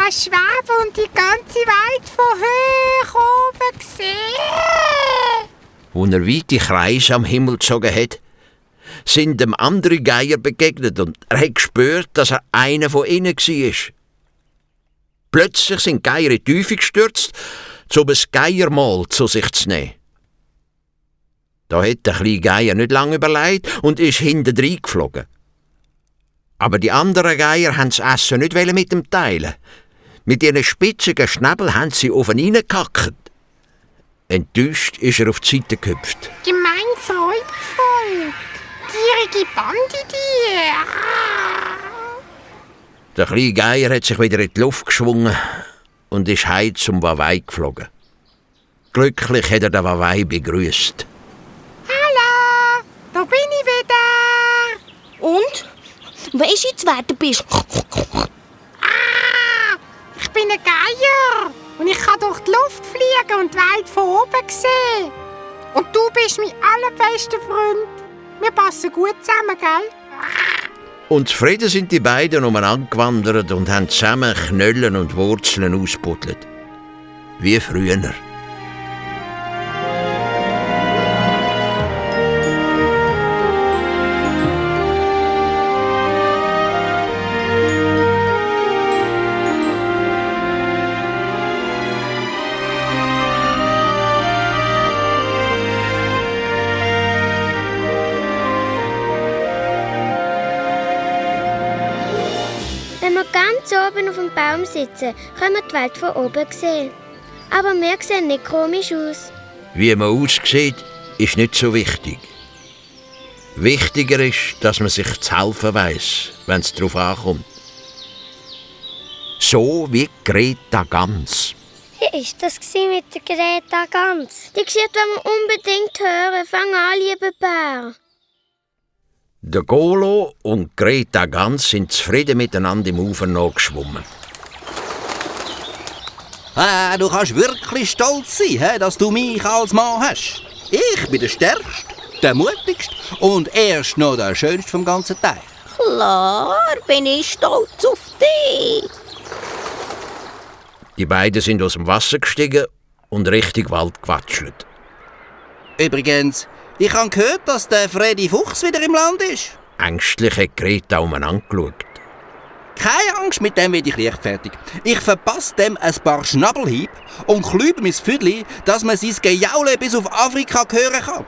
kann schweben und die ganze Welt von hoch oben sehen. Als er weite Kreise am Himmel gezogen hat, sind ihm andere Geier begegnet und er hat gespürt, dass er einer von ihnen war. Plötzlich sind die Geier in die Tiefe gestürzt, um ein Geiermahl zu sich zu nehmen. Da hat der kleine Geier nicht lange überlegt und ist hintendrein geflogen. Aber die anderen Geier wollten das Essen nicht mit ihm teilen. Mit ihren spitzigen Schnäbel haben sie auf ihn reingehackt. Enttäuscht ist er auf die Seite gehüpft. Gemeines Räubervolk. Gierige Banditiere. Der kleine Geier hat sich wieder in die Luft geschwungen und ist heim zum Wawei geflogen. Glücklich hat er den Wawei begrüßt. Hallo, da bin ich wieder. Und? Weisst du jetzt, wer du bist? Ich bin ein Geier und ich kann durch die Luft fliegen und die Welt von oben sehen. Und du bist mein allerbester Freund. Wir passen gut zusammen, gell? Und zufrieden sind die beiden umeinander gewandert und haben zusammen Knöllen und Wurzeln ausgebuddelt. Wie früher. Wenn wir ganz oben auf dem Baum sitzen, können wir die Welt von oben sehen. Aber wir sehen nicht komisch aus. Wie man aussieht, ist nicht so wichtig. Wichtiger ist, dass man sich zu helfen weiss, wenn es darauf ankommt. So wie Greta Gans. Wie war das mit der Greta Gans? Die Geschichte wollen wir unbedingt hören. Fang an, lieber Bär. Der Golo und Greta Gans sind zufrieden miteinander im Ufer nachgeschwommen. Du kannst wirklich stolz sein, dass du mich als Mann hast. Ich bin der Stärkste, der Mutigste und erst noch der Schönste vom ganzen Teich. Klar bin ich stolz auf dich. Die beiden sind aus dem Wasser gestiegen und Richtung Wald gewatschelt. Übrigens, ich habe gehört, dass der Freddy Fuchs wieder im Land ist. Ängstlich hat Greta umeinander geschaut. Keine Angst, mit dem werde ich leichtfertig. Ich verpasse dem ein paar Schnabelhiebe und klübe mein Füdli, dass man sein Gejaule bis auf Afrika hören kann.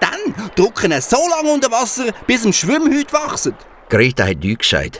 Dann drücken wir so lange unter Wasser, bis ihm Schwimmhäute wachsen. Greta hat nichts gesagt.